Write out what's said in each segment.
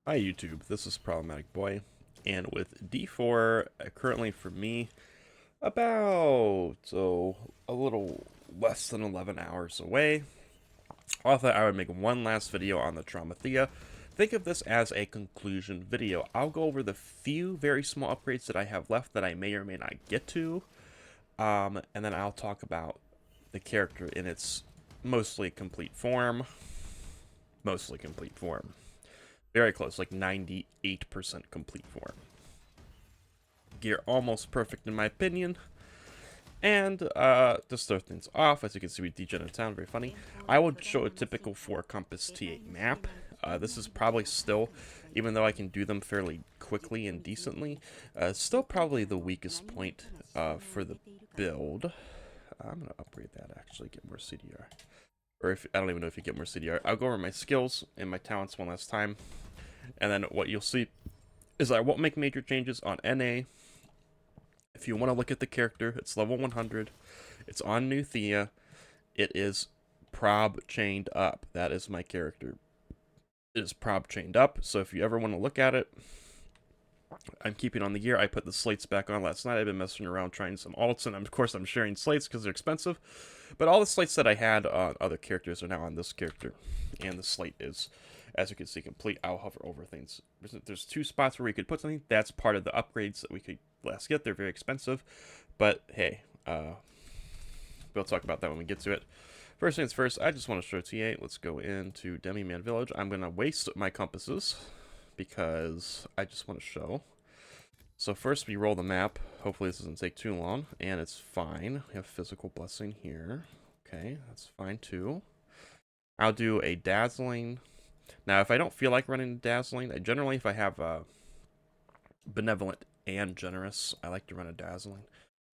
Hi YouTube, this is Problematic Boy, and with D4 currently for me a little less than 11 hours away, I thought I would make one last video on the trauma Thea. Think of this as a conclusion video. I'll go over the few very small upgrades that I have left that I may or may not get to, and then I'll talk about the character in its mostly complete form. Mostly complete form. Very close, like 98% complete form. Gear almost perfect in my opinion. And to start things off, as you can see with Degenerate Town, very funny, I would show a typical 4-compass T8 map. This is probably still, even though I can do them fairly quickly and decently, still probably the weakest point for the build. I'm going to upgrade that, actually, get more CDR. Or if I don't even know if you get more CDR. I'll go over my skills and my talents one last time. And then what you'll see is I won't make major changes on NA. If you want to look at the character, it's level 100. It's on new Thea. It is prob chained up. That is my character. It is prob chained up. So if you ever want to look at it, I'm keeping on the gear. I put the slates back on last night. I've been messing around trying some alts, and of course I'm sharing slates because they're expensive. But all the slates that I had on other characters are now on this character. And the slate is, as you can see, complete. I'll hover over things. There's two spots where we could put something. That's part of the upgrades that we could last get. They're very expensive. But hey, we'll talk about that when we get to it. First things first, I just want to show T8. Let's go into Demi-Man Village. I'm going to waste my compasses because I just want to show. So first we roll the map. Hopefully this doesn't take too long, and it's fine. We have Physical Blessing here. Okay, that's fine too. I'll do a Dazzling. Now, if I don't feel like running Dazzling, generally if I have Benevolent and Generous, I like to run a Dazzling.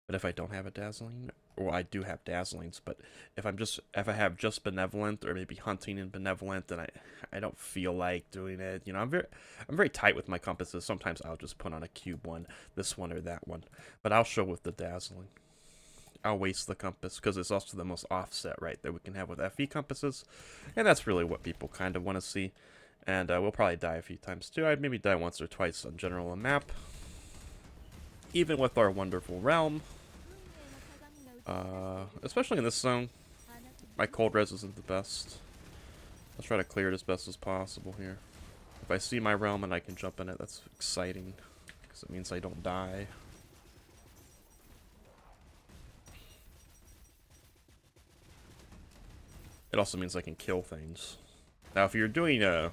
But if I don't have a Dazzling, or I do have Dazzlings, but if I have just Benevolent or maybe Hunting and Benevolent, then I don't feel like doing it. You know, I'm very tight with my compasses. Sometimes I'll just put on a cube one, this one or that one. But I'll show with the Dazzling. I'll waste the compass because it's also the most offset, right, that we can have with FE compasses. And that's really what people kind of want to see. And we'll probably die a few times too. I'd maybe die once or twice on general a map. Even with our wonderful realm. Especially in this zone, my cold res isn't the best. I'll try to clear it as best as possible here. If I see my realm and I can jump in it, that's exciting. Because it means I don't die. It also means I can kill things. Now, if you're doing an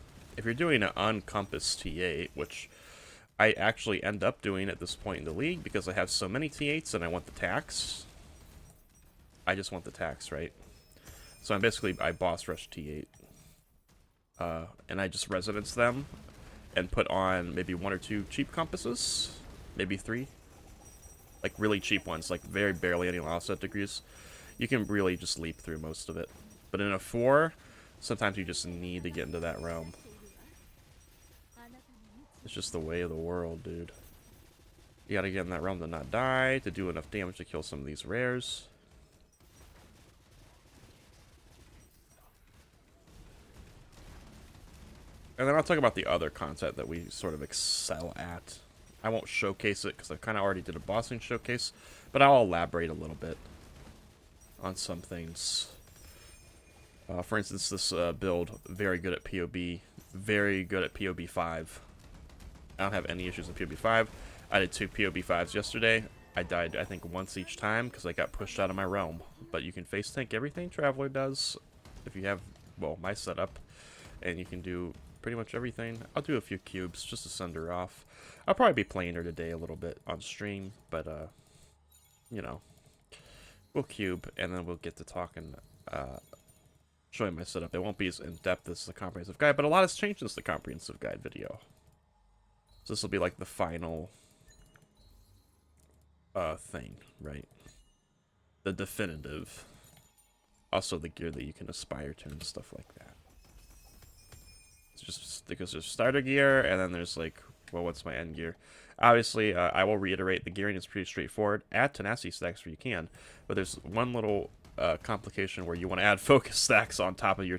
uncompassed T8, which I actually end up doing at this point in the league because I have so many T8s and I want the tax. I just want the tax, right? So I boss rush T8. And I just resonance them and put on maybe 1 or 2 cheap compasses. Maybe 3. Like really cheap ones, like very barely any offset degrees. You can really just leap through most of it. But in a 4, sometimes you just need to get into that realm. It's just the way of the world, dude. You gotta get in that realm to not die, to do enough damage to kill some of these rares. And then I'll talk about the other content that we sort of excel at. I won't showcase it because I kind of already did a bossing showcase, but I'll elaborate a little bit on some things. For instance, this build, very good at POB, very good at POB 5. I don't have any issues in POB 5. I did 2 POB 5s yesterday. I died, I think, once each time because I got pushed out of my realm. But you can face tank everything Traveler does if you have, well, my setup. And you can do pretty much everything. I'll do a few cubes just to send her off. I'll probably be playing her today a little bit on stream, but, you know, we'll cube and then we'll get to talking, showing my setup. It won't be as in-depth as the comprehensive guide, but a lot has changed since the comprehensive guide video. So this will be like the final thing, right? The definitive. Also the gear that you can aspire to and stuff like that. It's just because there's starter gear, and then there's like, well, what's my end gear? Obviously, I will reiterate, the gearing is pretty straightforward. Add tenacity stacks where you can, but there's one little complication where you want to add focus stacks on top of your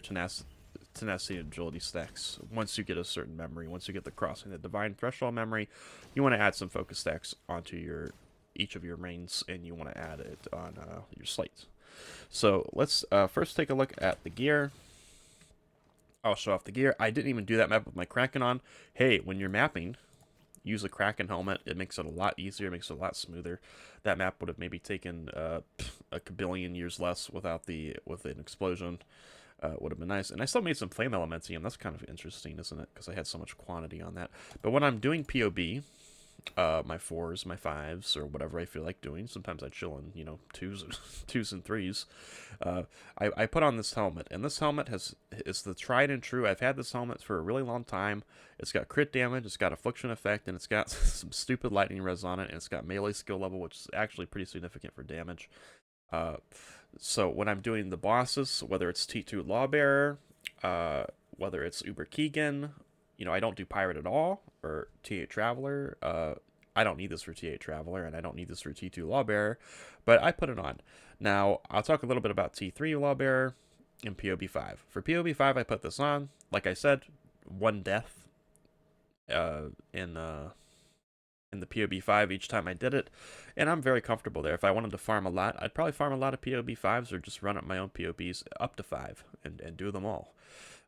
tenacity and agility stacks. Once you get a certain memory, once you get the crossing the divine threshold memory, you want to add some focus stacks onto each of your reigns, and you want to add it on your slates. So let's first take a look at the gear. I'll show off the gear. I didn't even do that map with my Kraken on. Hey, when you're mapping, use a Kraken helmet. It makes it a lot easier. It makes it a lot smoother. That map would have maybe taken a billion years less with an explosion. Would have been nice. And I still made some flame elementium. That's kind of interesting, isn't it? Because I had so much quantity on that. But when I'm doing POB, my 4s, my 5s, or whatever I feel like doing. Sometimes I chill in, 2s and 3s. I put on this helmet, and this helmet is the tried and true. I've had this helmet for a really long time. It's got crit damage, it's got affliction effect, and it's got some stupid lightning res on it, and it's got melee skill level, which is actually pretty significant for damage. So when I'm doing the bosses, whether it's T2 Lawbearer, whether it's Uber Keegan, I don't do Pirate at all, or T8 Traveler. I don't need this for T8 Traveler, and I don't need this for T2 Lawbearer, but I put it on. Now, I'll talk a little bit about T3 Lawbearer and POB5. For POB5, I put this on. Like I said, 1 death in the POB5 each time I did it, and I'm very comfortable there. If I wanted to farm a lot, I'd probably farm a lot of POB5s or just run up my own POBs up to 5 and do them all.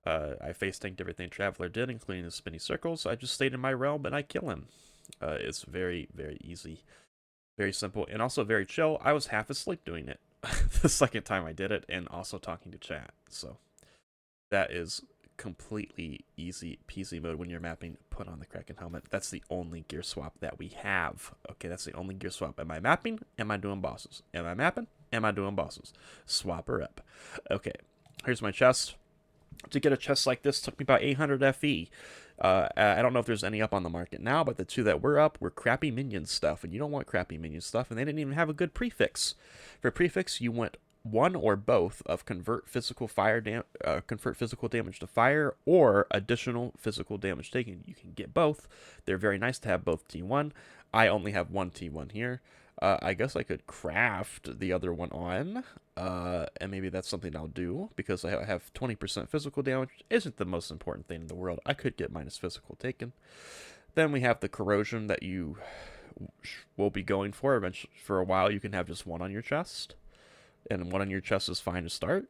I face tanked everything Traveler did, including the spinny circles. I just stayed in my realm and I kill him. It's very, very easy. Very simple, and also very chill. I was half asleep doing it the second time I did it, and also talking to chat. So that is completely easy peasy mode when you're mapping. Put on the Kraken helmet. That's the only gear swap that we have. Okay, that's the only gear swap. Am I mapping? Am I doing bosses? Am I mapping? Am I doing bosses? Swap her up. Okay, here's my chest. To get a chest like this took me about 800 FE. I don't know if there's any up on the market now, but the 2 that were up were crappy minion stuff, and you don't want crappy minion stuff, and they didn't even have a good prefix. For prefix, you want one or both of convert physical damage to fire, or additional physical damage taken. You can get both. They're very nice to have both T1. I only have one T1 here. I guess I could craft the other one on, and maybe that's something I'll do, because I have 20% physical damage. Isn't the most important thing in the world. I could get minus physical taken. Then we have the corrosion that you will be going for. Eventually, for a while, you can have just one on your chest, and one on your chest is fine to start.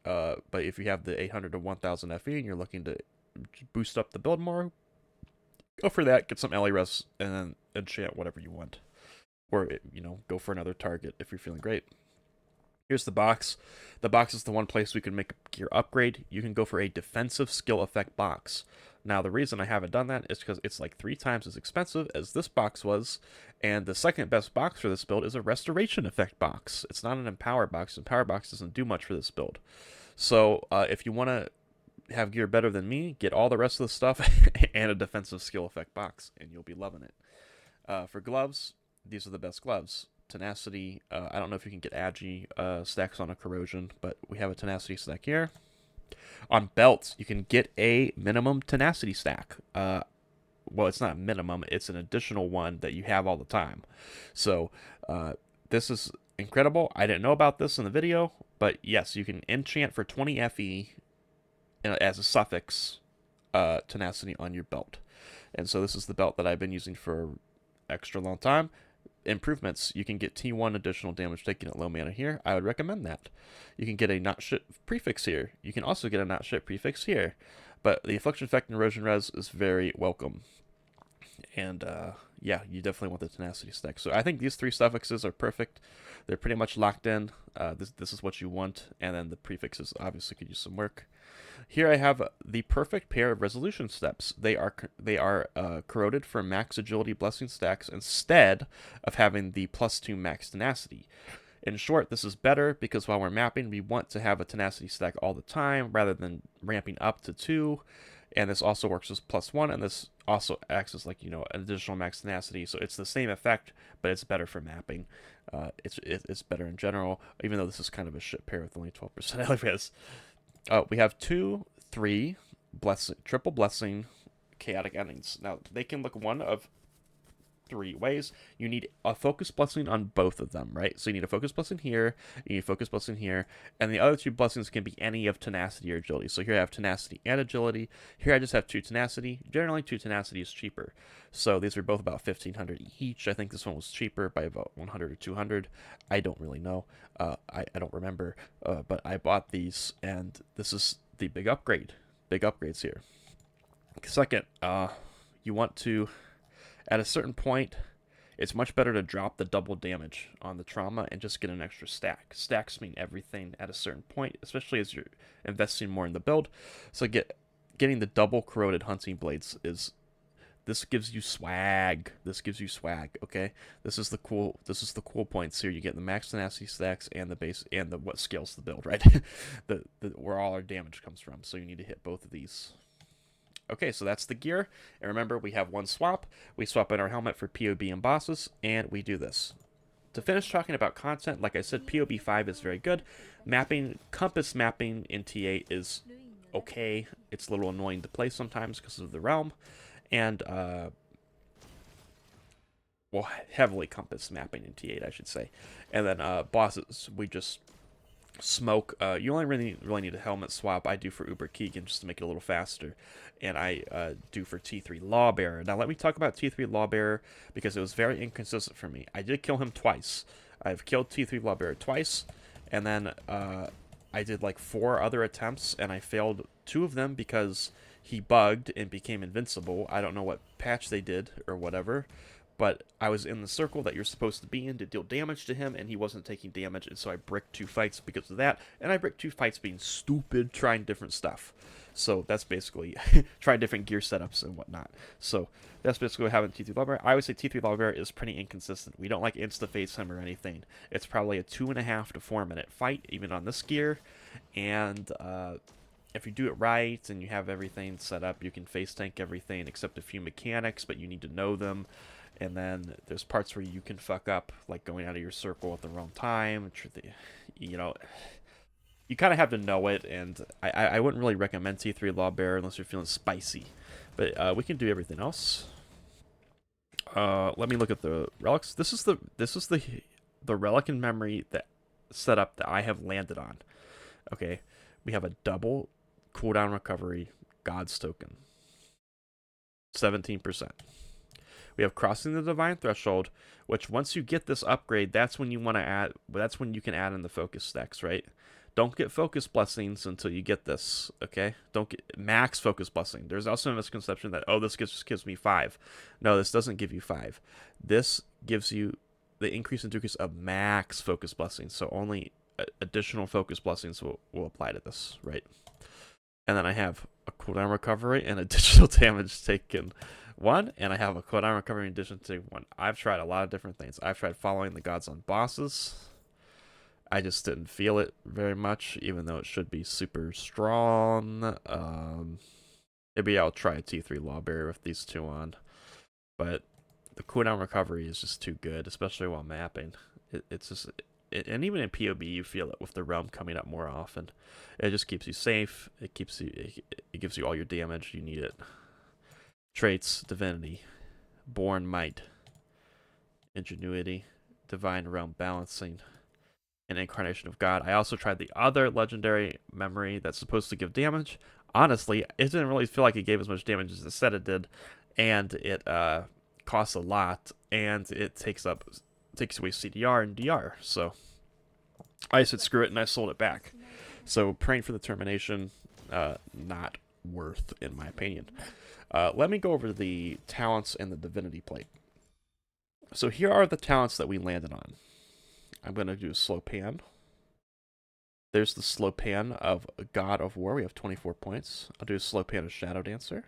But if you have the 800 to 1000 FE and you're looking to boost up the build more, go for that. Get some LA res and then enchant whatever you want. Or, go for another target if you're feeling great. Here's the box. The box is the one place we can make a gear upgrade. You can go for a defensive skill effect box. Now, the reason I haven't done that is because it's like 3 times as expensive as this box was, and the second best box for this build is a restoration effect box. It's not an empower box. Empower box doesn't do much for this build. So, if you want to have gear better than me, get all the rest of the stuff and a defensive skill effect box, and you'll be loving it. For gloves, these are the best gloves. Tenacity, I don't know if you can get agi stacks on a corrosion, but we have a tenacity stack here. On belts, you can get a minimum tenacity stack. Well, it's not minimum, it's an additional one that you have all the time. So, this is incredible. I didn't know about this in the video, but yes, you can enchant for 20 FE as a suffix tenacity on your belt. And so this is the belt that I've been using for an extra long time. Improvements, you can get T1 additional damage taken at low mana here. I would recommend that. You can get a not shit prefix here. You can also get a not shit prefix here. But the affliction effect and erosion res is very welcome. And yeah, you definitely want the tenacity stack. So I think these 3 suffixes are perfect. They're pretty much locked in. This is what you want. And then the prefixes obviously could use some work. Here I have the perfect pair of resolution steps. They are corroded for max agility blessing stacks instead of having the +2 max tenacity. In short, this is better because while we're mapping, we want to have a tenacity stack all the time rather than ramping up to 2. And this also works as +1, and this also acts as like, an additional max tenacity. So it's the same effect, but it's better for mapping. It's better in general, even though this is kind of a shit pair with only 12% LRS. We have 2, 3 blessing, triple blessing, chaotic endings. Now they can look one of three ways. You need a focus blessing on both of them, right? So you need a focus blessing here, you need a focus blessing here, and the other two blessings can be any of tenacity or agility. So here I have tenacity and agility. Here I just have 2 tenacity. Generally, 2 tenacity is cheaper. So these are both about 1,500 each. I think this one was cheaper by about 100 or 200. I don't really know. I don't remember. But I bought these, and this is the big upgrade. Big upgrades here. Second, you want to, at a certain point, it's much better to drop the double damage on the trauma and just get an extra stack. Stacks mean everything at a certain point, especially as you're investing more in the build. So getting the double corroded hunting blades is, this gives you swag. This gives you swag, okay? This is the cool points here. You get the max tenacity stacks and the base and the what scales the build, right? the where all our damage comes from. So you need to hit both of these. Okay, so that's the gear. And remember, we have one swap. We swap in our helmet for POB and bosses, and we do this. To finish talking about content, like I said, POB 5 is very good. Mapping, compass mapping in T8 is okay. It's a little annoying to play sometimes because of the realm. And, well, heavily compass mapping in T8, I should say. And then bosses, we just smoke. You only really need a helmet swap. I do for Uber Keegan just to make it a little faster, and I do for T3 Lawbearer. Now let me talk about T3 Lawbearer because it was very inconsistent for me. I did kill him twice. I've killed T3 Lawbearer twice, and then I did like 4 other attempts, and I failed 2 of them because he bugged and became invincible. I don't know what patch they did or whatever, but I was in the circle that you're supposed to be in to deal damage to him, and he wasn't taking damage, and so I bricked 2 fights because of that, and I bricked 2 fights being stupid, trying different stuff. So that's basically trying different gear setups and whatnot. So that's basically what happened to T3 Lawbearer. I always say T3 Lawbearer is pretty inconsistent. We don't like insta-face him or anything. It's probably a 2.5 to 4 minute fight, even on this gear, and if you do it right and you have everything set up, you can face tank everything except a few mechanics, but you need to know them. And then there's parts where you can fuck up, like going out of your circle at the wrong time. You know, you kind of have to know it, and I wouldn't really recommend T3 Lawbearer unless you're feeling spicy. But we can do everything else. Let me look at the relics. This is the relic in memory that setup that I have landed on. Okay, we have a double cooldown recovery God's token, 17%. We have crossing the divine threshold, which once you get this upgrade, that's when you want to add. That's when you can add in the focus stacks, right? Don't get focus blessings until you get this, okay? Don't get max focus blessing. There's also a misconception that, oh, this just gives me 5. No, this doesn't give you 5. This gives you the increase and decrease of max focus blessings. So only additional focus blessings will apply to this, right? And then I have a cooldown recovery and additional damage taken 1, and I have a cooldown recovery in addition to 1. I've tried a lot of different things. I've tried following the gods on bosses. I just didn't feel it very much, even though it should be super strong. Maybe I'll try a T3 Lawbearer with these 2 on. But the cooldown recovery is just too good, especially while mapping. It's just... and even in POB, you feel it with the realm coming up more often. It just keeps you safe. It gives you all your damage. You need it. Traits: Divinity, Born Might, Ingenuity, Divine Realm Balancing, and Incarnation of God. I also tried the other legendary memory that's supposed to give damage. Honestly, it didn't really feel like it gave as much damage as it said it did, and it costs a lot, and it takes away CDR and DR. So I said screw it, and I sold it back. So praying for the termination, not worth, in my opinion. Let me go over the talents and the divinity plate. So here are the talents that we landed on. I'm going to do a slow pan. There's the slow pan of God of War. We have 24 points. I'll do a slow pan of Shadow Dancer.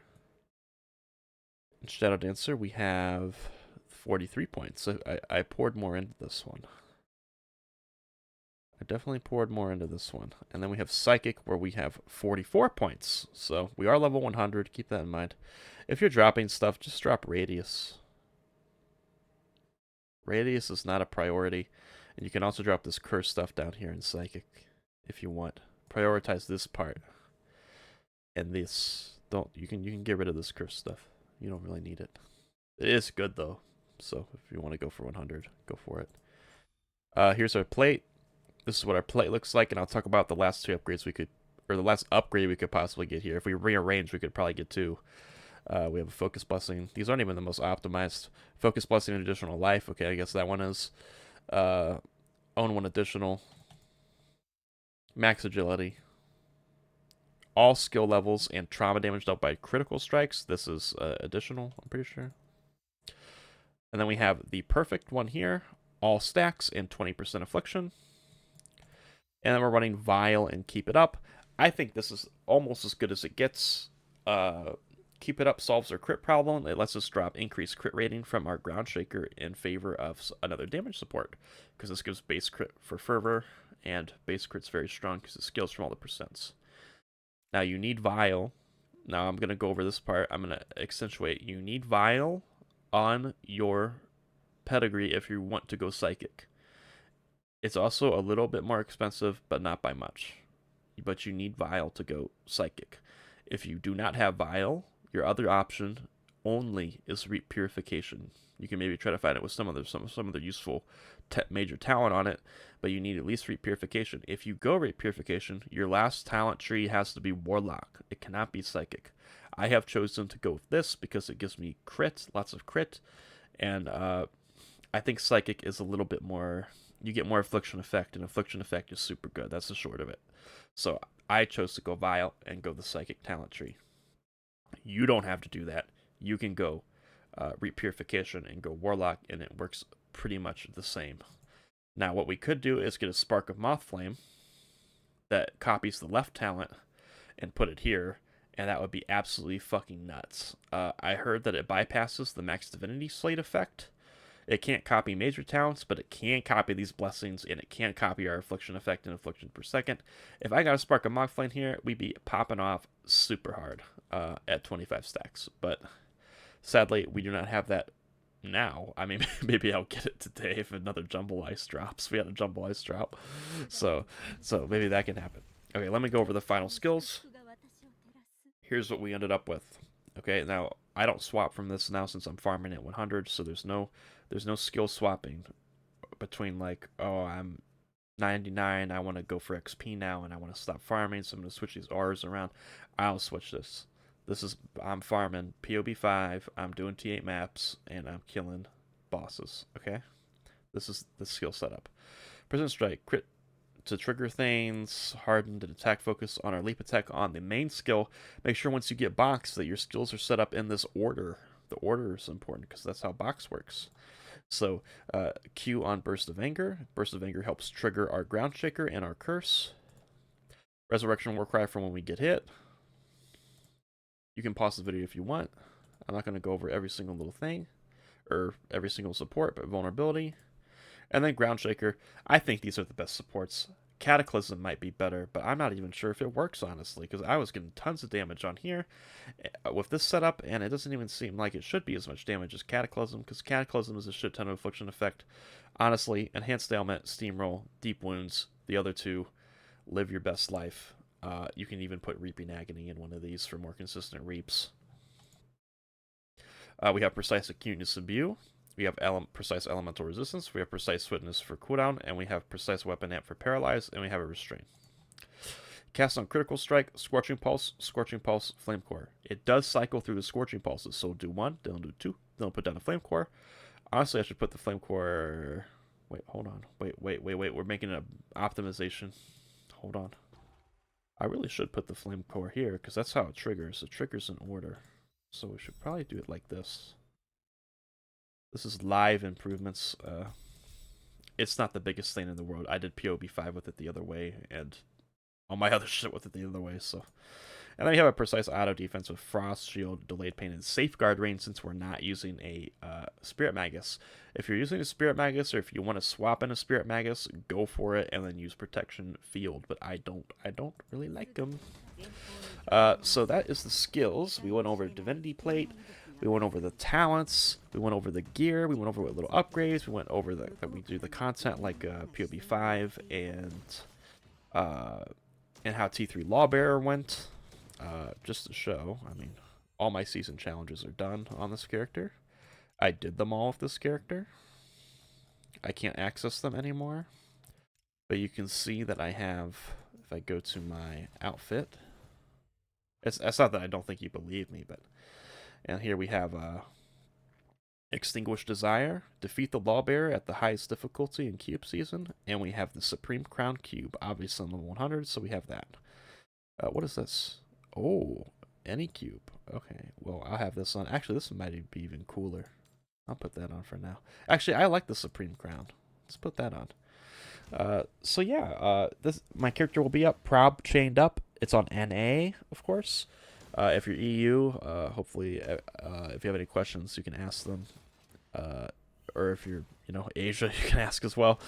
In Shadow Dancer, we have 43 points. So I poured more into this one. I definitely poured more into this one. And then we have Psychic, where we have 44 points. So we are level 100. Keep that in mind. If you're dropping stuff, just drop Radius. Radius is not a priority. And you can also drop this curse stuff down here in Psychic if you want. Prioritize this part. And this. You can get rid of this curse stuff. You don't really need it. It is good though. So if you want to go for 100, go for it. Here's our plate. This is what our plate looks like, and I'll talk about the last two upgrades we could, or the last upgrade we could possibly get here. If we rearrange, we could probably get two. We have a focus blessing. These aren't even the most optimized. Focus blessing and additional life. Okay, I guess that one is. Own one additional. Max agility. All skill levels and trauma damage dealt by critical strikes. This is additional, I'm pretty sure. And then we have the perfect one here. All stacks and 20% affliction. And then we're running Vile and Keep It Up. I think this is almost as good as it gets. Keep It Up solves our crit problem. It lets us drop increased crit rating from our Ground Shaker in favor of another damage support. Because this gives base crit for Fervor. And base crit's very strong because it scales from all the percents. Now you need Vile. Now I'm going to go over this part. I'm going to accentuate. You need Vile on your pedigree if you want to go Psychic. It's also a little bit more expensive, but not by much. But you need Vile to go Psychic. If you do not have Vile, your other option only is Reap Purification. You can maybe try to find it with some other useful major talent on it, but you need at least Reap Purification. If you go Reap Purification, your last talent tree has to be Warlock. It cannot be Psychic. I have chosen to go with this because it gives me crit, lots of crit, and I think Psychic is a little bit more... You get more Affliction Effect, and Affliction Effect is super good. That's the short of it. So I chose to go Vile and go the Psychic talent tree. You don't have to do that. You can go Reap Purification and go Warlock, and it works pretty much the same. Now, what we could do is get a Spark of Mothflame that copies the left talent and put it here, and that would be absolutely fucking nuts. I heard that it bypasses the Max Divinity Slate effect. It can't copy major talents, but it can copy these blessings, and it can copy our Affliction Effect and Affliction per second. If I got a Spark of Mothflame here, we'd be popping off super hard at 25 stacks. But sadly, we do not have that now. I mean, maybe I'll get it today if another Jumble Ice drops. We had a Jumble Ice drop. So maybe that can happen. Okay, let me go over the final skills. Here's what we ended up with. Okay, now I don't swap from this now since I'm farming at 100, so there's no skill swapping between like, oh, I'm 99, I want to go for XP now, and I want to stop farming, so I'm going to switch these R's around. I'll switch this. I'm farming POB 5, I'm doing T8 maps, and I'm killing bosses, okay? This is the skill setup. Precision Strike, crit to trigger things, hardened and attack focus on our leap attack on the main skill. Make sure once you get box that your skills are set up in this order. The order is important because that's how box works. So Q on Burst of Anger. Burst of Anger helps trigger our Ground Shaker and our Curse. Resurrection Warcry for when we get hit. You can pause the video if you want. I'm not going to go over every single little thing or every single support, but vulnerability. And then Ground Shaker. I think these are the best supports. Cataclysm might be better, but I'm not even sure if it works, honestly, because I was getting tons of damage on here with this setup, and it doesn't even seem like it should be as much damage as Cataclysm, because Cataclysm is a shit ton of Affliction Effect. Honestly, Enhanced Ailment, Steamroll, Deep Wounds, the other two, live your best life. You can even put Reaping Agony in one of these for more consistent reaps. We have Precise Acuteness Imbue. We have Precise Elemental Resistance, we have Precise Swiftness for cooldown, and we have Precise Weapon Amp for Paralyze, and we have a Restrain. Cast on Critical Strike, Scorching Pulse, Flame Core. It does cycle through the Scorching Pulses, so do one, then do two, then put down the Flame Core. Honestly, I should put the Flame Core... Wait, hold on. Wait, we're making an optimization. Hold on. I really should put the Flame Core here, because that's how it triggers. It triggers in order. So we should probably do it like this. This is live improvements. It's not the biggest thing in the world. I did POB 5 with it the other way, and all my other shit with it the other way. So, and then you have a Precise Auto Defense with Frost, Shield, Delayed Pain, and Safeguard Range since we're not using a Spirit Magus. If you're using a Spirit Magus, or if you want to swap in a Spirit Magus, go for it, and then use Protection Field. But I don't really like them. So that is the skills. We went over Divinity Plate. We went over the talents, we went over the gear, we went over what little upgrades, we went over that we do the content like POB 5 and how T3 Lawbearer went. Just to show, I mean, all my season challenges are done on this character. I did them all with this character. I can't access them anymore. But you can see that I have, if I go to my outfit, it's not that I don't think you believe me, but, and here we have Extinguished Desire, defeat the Lawbearer at the highest difficulty in Cube Season, and we have the Supreme Crown Cube, obviously on level 100, so we have that. What is this? Oh, any cube. Okay, well, I'll have this on. Actually, this might be even cooler. I'll put that on for now. Actually, I like the Supreme Crown. Let's put that on. So yeah, this my character will be up, prob chained up. It's on NA, of course. If you're EU, hopefully, if you have any questions, you can ask them. Or if you're, Asia, you can ask as well.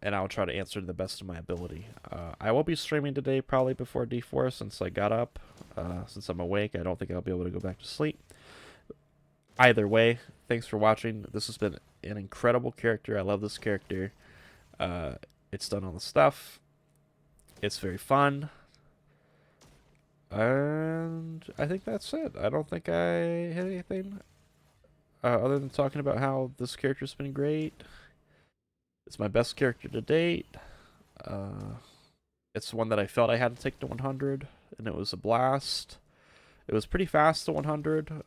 And I'll try to answer to the best of my ability. I will be streaming today, probably before D4, since I got up. Since I'm awake, I don't think I'll be able to go back to sleep. Either way, thanks for watching. This has been an incredible character. I love this character. It's done all the stuff. It's very fun. And I think that's it. I don't think I hit anything other than talking about how this character's been great. It's my best character to date. It's one that I felt I had to take to 100, and it was a blast. It was pretty fast to 100,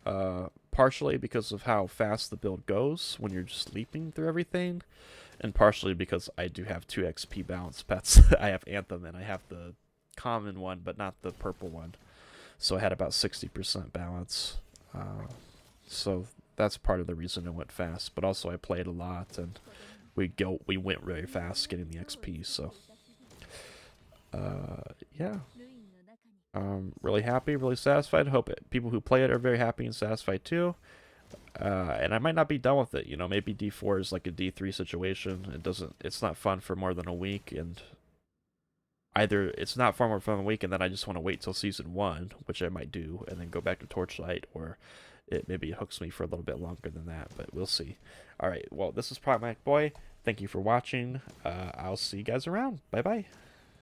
partially because of how fast the build goes when you're just leaping through everything, and partially because I do have 2 XP balance pets. I have Anthem, and I have the common one, but not the purple one. So I had about 60% balance. So that's part of the reason it went fast, but also I played a lot, and we went really fast getting the XP, so yeah. Really happy, really satisfied. Hope people who play it are very happy and satisfied too. And I might not be done with it, maybe D4 is like a D3 situation. It's not fun for more than a week, and either it's not far more fun than a week and then I just want to wait till season 1, which I might do, and then go back to Torchlight, or maybe it hooks me for a little bit longer than that, but we'll see. Alright, well, this is Pragmatic Boy. Thank you for watching. I'll see you guys around. Bye-bye.